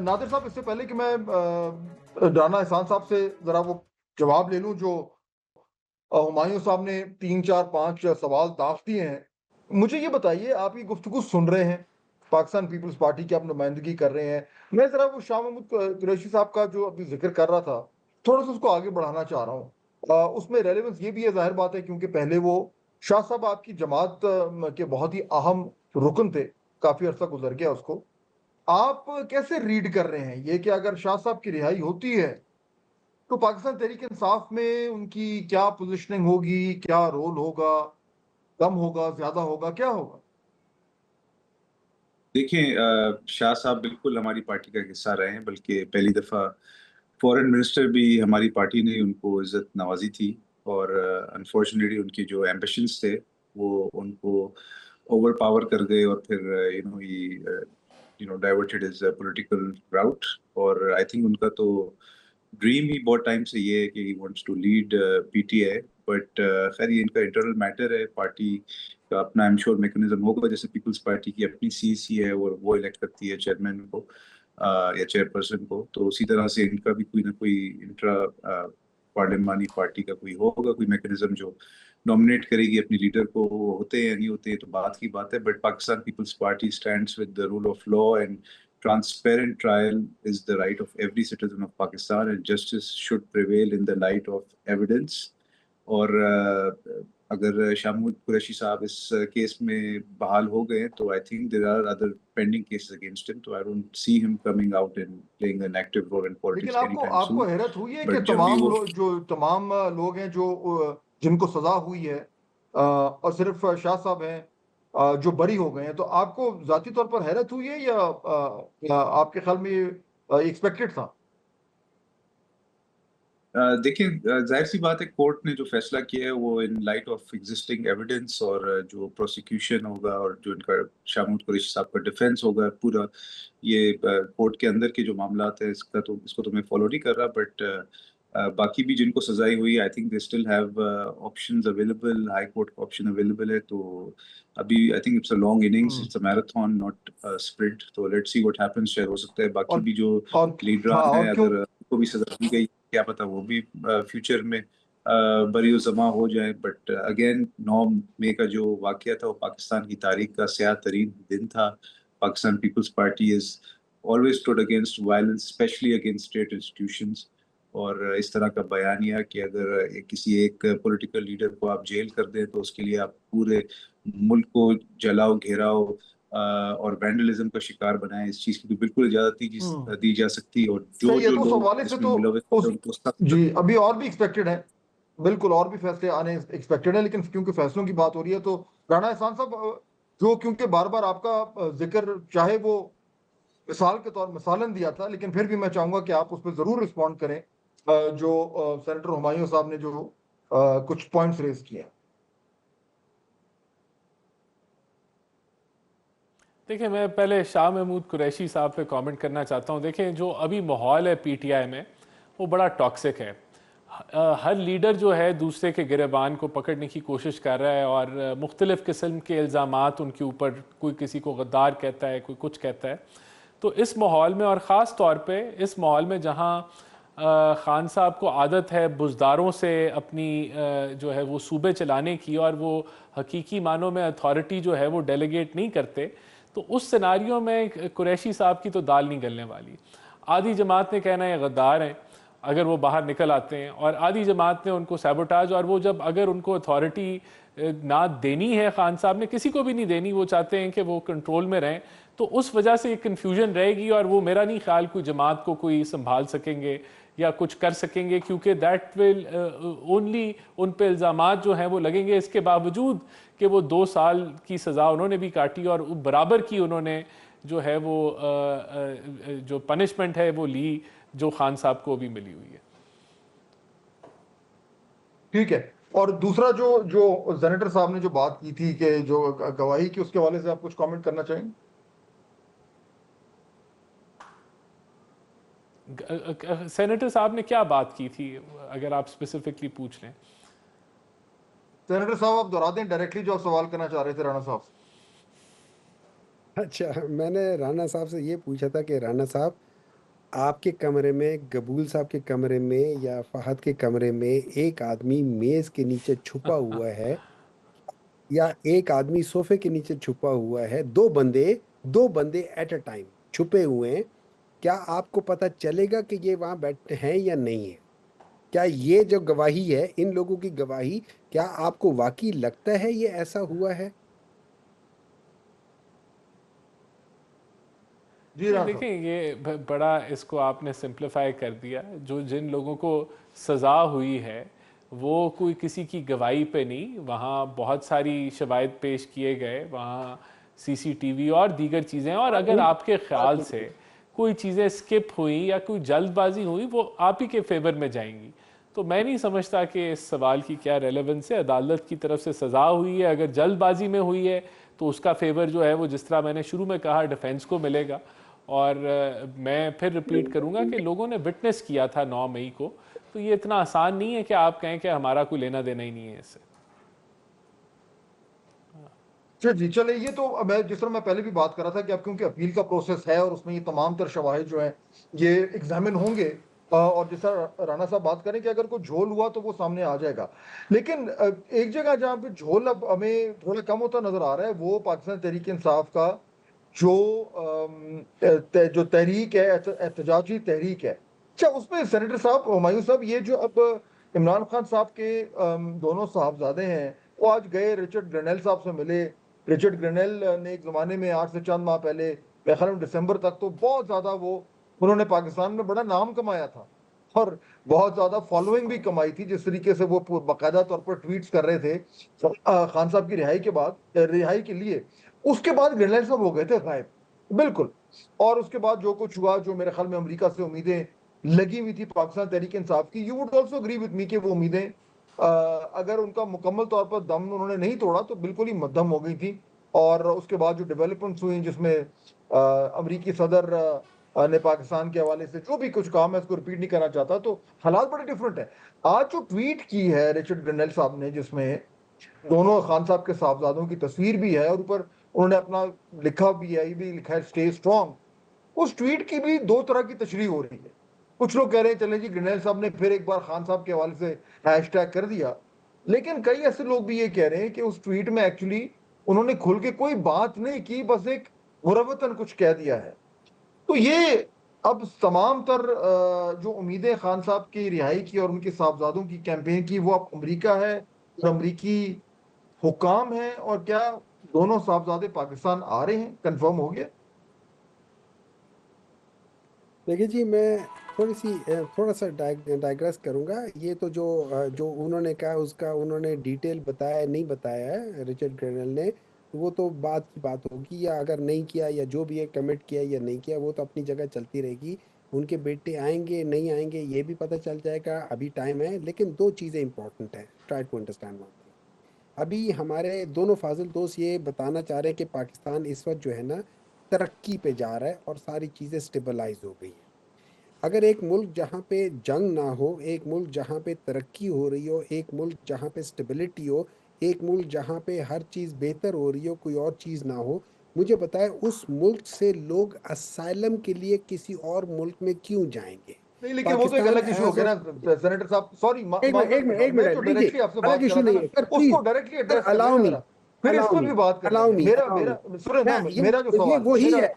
नादिर साहब, इससे पहले कि मैं राना एहसान साहब से ज़रा वो जवाब ले लूँ जो हुमायूं साहब ने 3, 4, 5 सवाल दाग़ दिए हैं। मुझे ये बताइए, आप ये गुफ्तगू सुन रहे हैं, पाकिस्तान पीपल्स पार्टी की आप नुमाइंदगी कर रहे हैं। मैं ज़रा वो शाह महमूद कुरैशी साहब का जो अभी ज़िक्र कर रहा था, थोड़ा-सा उसको आगे बढ़ाना चाह रहा हूँ। उसमें रेलेवेंस ये भी है, ज़ाहिर बात है, क्योंकि पहले वो शाह साहब आपकी जमात के बहुत ही अहम रुकन थे, काफ़ी अरसा गुज़र गया उसको। आप कैसे रीड कर रहे हैं ये कि अगर शाह साहब की रिहाई होती है, तो पाकिस्तान तहरीक-ए-इंसाफ में उनकी क्या पोज़ीशनिंग होगी, क्या रोल होगा, कम होगा, ज़्यादा होगा, क्या होगा? देखिए शाह साहब बिल्कुल हमारी पार्टी का हिस्सा रहे हैं, बल्कि पहली दफ़ा फॉरेन मिनिस्टर भी हमारी पार्टी ने उनको इज़्ज़त नवाज़ी थी और अनफॉर्चुनेटली उनके जो एम्बिशंस थे, वो उनको ओवर पावर कर गए और फिर डाइवर्टेड हिज़ पॉलिटिकल राउट। और आई थिंक उनका तो ड्रीम ही बहुत टाइम से ये है कि he wants to lead PTI. But खैर ये इनका इंटरनल मैटर है, पार्टी का अपना आई एम श्योर मैकेनिज्म होगा, जैसे पीपल्स पार्टी की अपनी सीसी है और वो इलेक्ट करती है चेयरमैन को या चेयरपर्सन को। तो उसी तरह से इनका भी कोई ना कोई इंट्रा पार्लिमानी पार्टी का कोई होगा, कोई मैकेनिज्म जो नॉमिनेट करेगी अपनी लीडर को। वो होते हैं या नहीं होते तो बात की बात है, but Pakistan Peoples Party stands with the rule of law and transparent trial is the right of every citizen of Pakistan, and justice should prevail in the light of evidence. और अगर शामूद कुरैशी साहब इस केस में बहाल हो गए तो I think there are other pending cases against him, तो I don't see him coming out and playing an active role in लेकिन पॉलिटिक्स एनी आपको टाइम आपको सून। हैरत हुई है कि बट जब भी वो तमाम लोग हैं जो जिनको सज़ा हुई है, और सिर्फ़ शाह साहब हैं जो बरी हो गए हैं, तो आपको ज़ाती तौर पर हैरत हुई है या आपके ख़्याल में ये एक्सपेक्टेड था? देखिए जाहिर सी बात है, कोर्ट ने जो फैसला किया है वो in light of existing evidence और जो प्रोसिक्यूशन होगा और जो इनका शामूद कुरैशी साहब का डिफेंस होगा पूरा, ये कोर्ट के अंदर के जो मामलात है इसको तो मैं फॉलो नहीं कर रहा। बट बाकी भी जिनको सजाई हुई, I think they still have options available, high court का ऑप्शन अवेलेबल है। तो अभी I think it's a long innings, hmm. It's a marathon not sprint. तो लेट्स सी व्हाट हैपेंस। शायद हो सकता है बाकी और भी जो और हाँ, लीडरान है, और क्यों अगर उनको भी सजा दी गई, क्या पता वो भी फ्यूचर में बरी जमा हो जाए। बट अगेन 9 मई का जो वाकया था वो पाकिस्तान की तारीख का स्याह तरीन दिन था। Pakistan Peoples Party is always stood against violence, especially against state institutions. और इस तरह का बयानिया कि अगर किसी एक पॉलिटिकल लीडर को आप जेल कर दें तो उसके लिए आप पूरे मुल्क को जलाओ, घेराओ और वैंडलिज्म का शिकार बनाएं, इस चीज़ की तो बिल्कुल इजाज़त हुँ, दी जा सकती है। और जो सही है, जो तो उस लोग हवाले से इसमें तो मुलविस उस थे उनको सख्त। जी, अभी और भी एक्सपेक्टेड है। बिल्कुल, और भी फैसले आने एक्सपेक्टेड है, लेकिन क्योंकि फैसलों की बात हो रही है, तो राणा एहसान साहब, जो क्योंकि बार-बार आपका ज़िक्र, चाहे वो मिसाल के तौर मिसालन दिया था, लेकिन फिर भी मैं चाहूँगा कि आप उस पे ज़रूर रिस्पॉन्ड करें, जो सेनेटर हुमायूं साहब ने जो कुछ पॉइंट्स रेज़ किए हैं। देखिए, मैं पहले शाह महमूद कुरैशी साहब पे कमेंट करना चाहता हूँ। देखें, जो अभी माहौल है पीटीआई में, वो बड़ा टॉक्सिक है। हर लीडर जो है दूसरे के गिरबान को पकड़ने की कोशिश कर रहा है और मुख्तलिफ़ किस्म के इल्ज़ामात उनके ऊपर, कोई किसी को गद्दार कहता है, कोई कुछ कहता है। तो इस माहौल में, और ख़ास तौर पे इस माहौल में जहाँ ख़ान साहब को आदत है बुज़दारों से अपनी जो है वो सूबे चलाने की, और वो हकीकी मानों में अथॉरिटी जो है वो डेलीगेट नहीं करते, तो उस सिनारियों में कुरैशी साहब की तो दाल नहीं गलने वाली। आधी जमात ने कहना है गद्दार हैं अगर वो बाहर निकल आते हैं, और आधी जमात ने उनको सैबोटाज, और वो जब अगर उनको अथॉरिटी ना देनी है, खान साहब ने किसी को भी नहीं देनी, वो चाहते हैं कि वो कंट्रोल में रहें, तो उस वजह से एक कन्फ्यूजन रहेगी। और वो मेरा नहीं ख्याल कोई जमात को कोई संभाल सकेंगे या कुछ कर सकेंगे, क्योंकि दैट विल ओनली उन पे इल्ज़ामात जो हैं वो लगेंगे, इसके बावजूद कि वो 2 साल की सज़ा उन्होंने भी काटी और बराबर की उन्होंने जो है वो जो पनिशमेंट है वो ली, जो खान साहब को भी मिली हुई है। ठीक है। और दूसरा, जो जो सेनेटर साहब ने जो बात की थी कि जो गवाही की, उसके हवाले से आप कुछ कमेंट करना चाहेंगे? सेनेटर साहब ने क्या बात की थी, अगर आप स्पेसिफिकली पूछ लें? सेनेटर साहब, आप दोहरा दें डायरेक्टली जो आप सवाल करना चाह रहे थे राणा साहब से। अच्छा, मैंने राणा साहब से ये पूछा था कि राणा साहब, आपके कमरे में, कबूल साहब के कमरे में या फहद के कमरे में एक आदमी मेज के नीचे छुपा हुआ है या एक आदमी सोफे के नीचे छुपा हुआ है, दो बंदे एट अ टाइम छुपे हुए हैं, क्या आपको पता चलेगा कि ये वहां बैठे हैं या नहीं है? क्या ये जो गवाही है, इन लोगों की गवाही, क्या आपको वाकई लगता है ये ऐसा हुआ है? जी राना साहब। देखिए ये बड़ा इसको आपने सिंप्लीफाई कर दिया। जो जिन लोगों को सज़ा हुई है वो कोई किसी की गवाही पे नहीं, वहाँ बहुत सारी शवाहिद पेश किए गए, वहाँ सीसीटीवी और दीगर चीज़ें, और अगर आपके ख्याल से कोई चीज़ें स्किप हुई या कोई जल्दबाजी हुई वो आप ही के फेवर में जाएंगी। तो मैं नहीं समझता कि इस सवाल की क्या रेलेवेंस है। अदालत की तरफ से सज़ा हुई है, अगर जल्दबाजी में हुई है तो उसका फेवर जो है वो जिस तरह मैंने शुरू में कहा डिफेंस को मिलेगा। और मैं फिर रिपीट करूंगा कि लोगों ने विटनेस किया था 9 मई को, तो ये इतना आसान नहीं है कि आप कहें कि हमारा कोई लेना देना ही नहीं है इससे। अच्छा जी, चले ये तो मैं जिस तरह मैं पहले भी बात कर रहा था कि अब क्योंकि अपील का प्रोसेस है और उसमें ये तमाम तर शवाहिद जो हैं ये एग्जामिन होंगे, और जिस तरह राणा साहब बात करें कि अगर कोई झोल हुआ तो वो सामने आ जाएगा। लेकिन एक जगह जहाँ पे झोल अब हमें थोड़ा कम होता नजर आ रहा है वो पाकिस्तान तहरीक इंसाफ का जो जो तहरीक है, एहतजाजी तहरीक है। अच्छा, उसमें सेनेटर साहब, हुमायूं साहब, ये जो अब इमरान खान साहब के दोनों साहबजादे हैं वो आज गए, रिचर्ड ग्रेनेल साहब से मिले। रिचर्ड ग्रेनेल ने एक जमाने में, आज से चंद माह पहले, मेरे ख्याल में दिसंबर तक तो बहुत ज्यादा वो उन्होंने पाकिस्तान में बड़ा नाम कमाया था और बहुत ज्यादा फॉलोइंग भी कमाई थी। जिस तरीके से वो बाकायदा तौर पर ट्वीट्स कर रहे थे खान साहब की रिहाई के बाद, रिहाई के लिए, उसके बाद ग्रेनेल साहब हो गए थे गायब बिल्कुल। और उसके बाद जो कुछ हुआ, जो मेरे ख्याल में अमेरिका से उम्मीदें लगी हुई थी पाकिस्तान तहरीक इंसाफ की, you would also agree with me कि वो उम्मीदें अगर उनका मुकम्मल तौर पर दम उन्होंने नहीं तोड़ा तो बिल्कुल ही मध्यम हो गई थी। और उसके बाद जो डेवलपमेंट्स हुई जिसमें अमरीकी सदर ने पाकिस्तान के हवाले से जो भी कुछ कहा, मैं इसको रिपीट नहीं करना चाहता, तो हालात बड़े डिफरेंट है। आज जो ट्वीट की है रिचर्ड ग्रेनेल साहब ने, जिसमें दोनों खान साहब के साहबजादों की तस्वीर भी है और ऊपर उन्होंने अपना लिखा भी है, ये भी लिखा है स्टे स्ट्रॉन्ग, उस ट्वीट की भी दो तरह की तशरीह हो रही है। कुछ लोग कह रहे हैं चले जी ग्रेनेल साहब ने फिर एक बार खान साहब के हवाले से हैशटैग कर दिया, लेकिन कई ऐसे लोग भी ये कह रहे हैं कि उस ट्वीट में एक्चुअली उन्होंने खुल के कोई बात नहीं की, बस एक मुरवतन कुछ कह दिया है। तो ये अब तमाम तर जो उम्मीदें खान साहब की रिहाई की और उनके साहबजादों की कैंपेन की, वो अब अमरीका है और अमरीकी हुकाम है, और क्या दोनों साहबजादे पाकिस्तान आ रहे हैं, कंफर्म हो गया? देखिए जी, मैं थोड़ा सा डाइग्रेस करूंगा। ये तो जो उन्होंने कहा उसका उन्होंने डिटेल बताया नहीं बताया है रिचर्ड ग्रेनल ने, वो तो बात की बात होगी, या अगर नहीं किया या जो भी है कमिट किया या नहीं किया वो तो अपनी जगह चलती रहेगी। उनके बेटे आएंगे नहीं आएंगे ये भी पता चल जाएगा, अभी टाइम है। लेकिन दो चीज़ें इंपॉर्टेंट है, try to understand one thing. अभी हमारे दोनों फाजिल दोस्त ये बताना चाह रहे हैं कि पाकिस्तान इस वक्त जो है ना तरक्की पे जा रहा है और सारी चीज़ें स्टेबलाइज हो गई हैं। अगर एक मुल्क जहाँ पे जंग ना हो, एक मुल्क जहाँ पे तरक्की हो रही हो, एक मुल्क जहाँ पे स्टेबिलिटी हो, एक मुल्क जहाँ पे हर चीज़ बेहतर हो रही हो, कोई और चीज़ ना हो, मुझे बताएं उस मुल्क से लोग असाइलम के लिए किसी और मुल्क में क्यों जाएंगे? नहीं, लेकिन वो तो एक पाकिस्तान अलग इशू हो एज गया ऑफ ना सेनेटर साहब, सॉरी माजरत कर रहा एक हूं, मैं मिनट जो लीजिए, डायरेक्टली आपसे अलग बात कर इशू रहा था नहीं ना है सर, उसको प्लीज डायरेक्टली सर, एड्रेस कर लें अलाउ ना मी, जरा, फिर इस पर भी बात कर अलाउ लेंगे। मी, मेरा अलाउ मी। मेरा सुने ना, मैं मेरा जो ये सवाल है, वही मेरा है,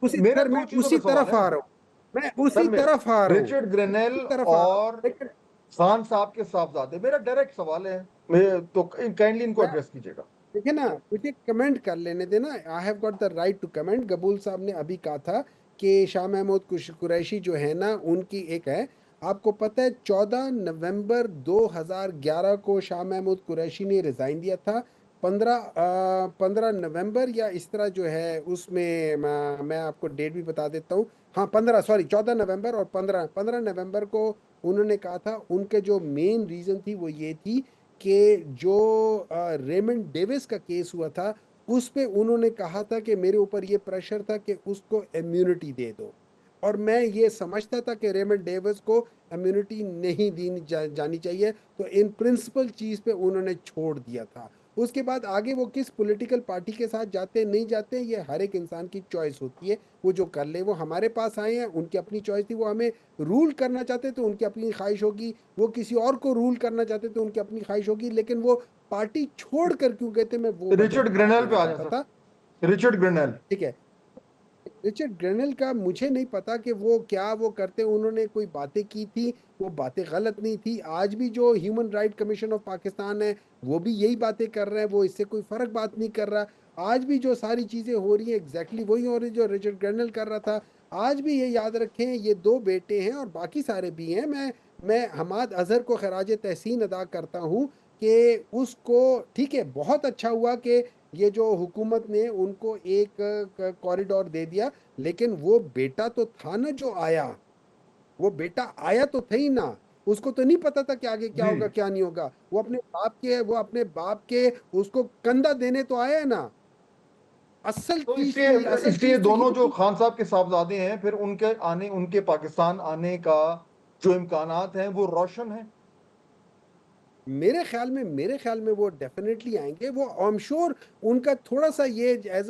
उसी मेरा सर दो मैं चीजों उसी पे सवाल तरफ है आ ना रहा हूँ, मैं सर। उसी मैं तरफ आ रहा हूँ, रिचर्ड ग्रेनेल उसी तरफ आ रहा हूँ। और लेकिन खान साहब के साहबजादे, मेरा डायरेक्ट सवाल है, मैं तो काइंडली इनको मैं एड्रेस कीजिएगा। देखिए ना, मुझे कमेंट कर लेने देना, I have got the right to comment. कबूल साहब ने अभी कहा था कि शाह महमूद कुरैशी जो है ना उनकी एक है, आपको पता है 14 नवंबर 2011 को शाह महमूद कुरैशी ने रिज़ाइन दिया था। 15 नवंबर या इस तरह जो है उसमें मैं आपको डेट भी बता देता हूँ। हाँ 14 नवंबर और 15 नवंबर को उन्होंने कहा था। उनके जो मेन रीज़न थी वो ये थी कि जो रेमंड डेविस का केस हुआ था उस पे उन्होंने कहा था कि मेरे ऊपर ये प्रेशर था कि उसको इम्यूनिटी दे दो, और मैं ये समझता था कि रेमंड डेविस को इम्यूनिटी नहीं दी जानी चाहिए, तो इन प्रिंसिपल चीज़ पे उन्होंने छोड़ दिया था। उसके बाद आगे वो किस पॉलिटिकल पार्टी के साथ जाते हैं नहीं जाते हैं, ये हर एक इंसान की चॉइस होती है। वो जो कर ले, वो हमारे पास आए हैं, उनकी अपनी चॉइस थी, वो हमें रूल करना चाहते तो उनकी अपनी ख्वाहिश होगी, वो किसी और को रूल करना चाहते तो उनकी अपनी ख्वाहिश होगी, लेकिन वो पार्टी छोड़ कर क्यों गए थे, मैं वो वजह रिचर्ड जवाब ग्रेनेल पे देना आ जाए चाहता था। Sir, Richard Grenell. ठीक है, रिचर्ड ग्रेनेल का मुझे नहीं पता कि वो क्या वो करते, उन्होंने कोई बातें की थी, वो बातें गलत नहीं थी। आज भी जो human right commission of Pakistan है वो भी यही बातें कर रहे हैं, वो इससे कोई फर्क बात नहीं कर रहा। आज भी जो सारी चीज़ें हो रही हैं एग्जैक्टली वही हो रही जो रिचर्ड ग्रेनेल कर रहा था। आज भी ये याद रखें, ये दो बेटे हैं और बाकी सारे भी हैं। मैं हमाद अजहर को खराज तहसीन अदा करता हूँ कि उसको, ठीक है, बहुत अच्छा हुआ कि ये जो हुकूमत ने उनको एक कॉरिडोर दे दिया, लेकिन वो बेटा तो था ना जो आया, वो बेटा आया तो था ही ना, उसको तो नहीं पता था कि आगे क्या जी, होगा क्या नहीं होगा। वो अपने बाप के उसको कंधा देने तो आया है ना। तो इसलिए असल इसलिए चीज तो दोनों ये जो थी। खान साहब के साहबजादे हैं, फिर उनके पाकिस्तान आने का जो इम्कानात हैं वो रोशन है। मेरे ख्याल में वो डेफिनेटली आएंगे। वो आई एम श्योर उनका थोड़ा सा ये एज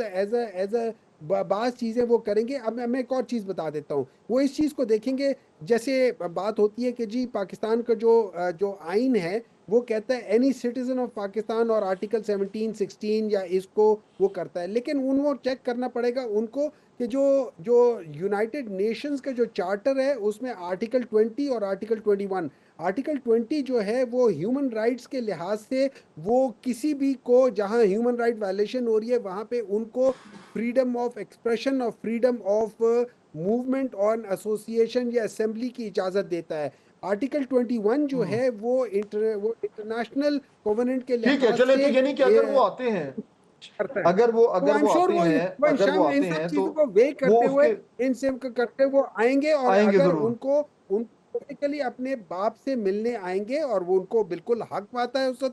अ बात चीज़ें वो करेंगे। अब मैं एक और चीज़ बता देता हूँ, वो इस चीज़ को देखेंगे। जैसे बात होती है कि जी पाकिस्तान का जो आइन है वो कहता है एनी सिटीजन ऑफ पाकिस्तान, और आर्टिकल 17 16 या इसको वो करता है, लेकिन उनको चेक करना पड़ेगा उनको कि जो जो यूनाइटेड नेशंस का जो चार्टर है उसमें आर्टिकल 20 और आर्टिकल 21, आर्टिकल 20 जो है वो ह्यूमन राइट्स के लिहाज से वो किसी भी को जहां ह्यूमन राइट वायलेशन हो रही है वहां पे उनको फ्रीडम ऑफ एक्सप्रेशन और फ्रीडम ऑफ मूवमेंट और एसोसिएशन या असेंबली की इजाज़त देता है। आर्टिकल 21 जो हम्म, है वो इंटरनेशनल कोवेनेंट के ठीक है, लिहाज चले, तो से यानी कि अगर वो आते हैं, करता है। अगर तो आई एम वो श्योर आते वो हैं, वो अगर वो इन आते सब हैं तो चीजों को वे वो करते हुए, उसके इन सब को करते हुए वो आएंगे, और आएंगे अगर जरूर। उनको बेसिकली अपने बाप से मिलने आएंगे और वो उनको बिल्कुल हक पाता है, होता है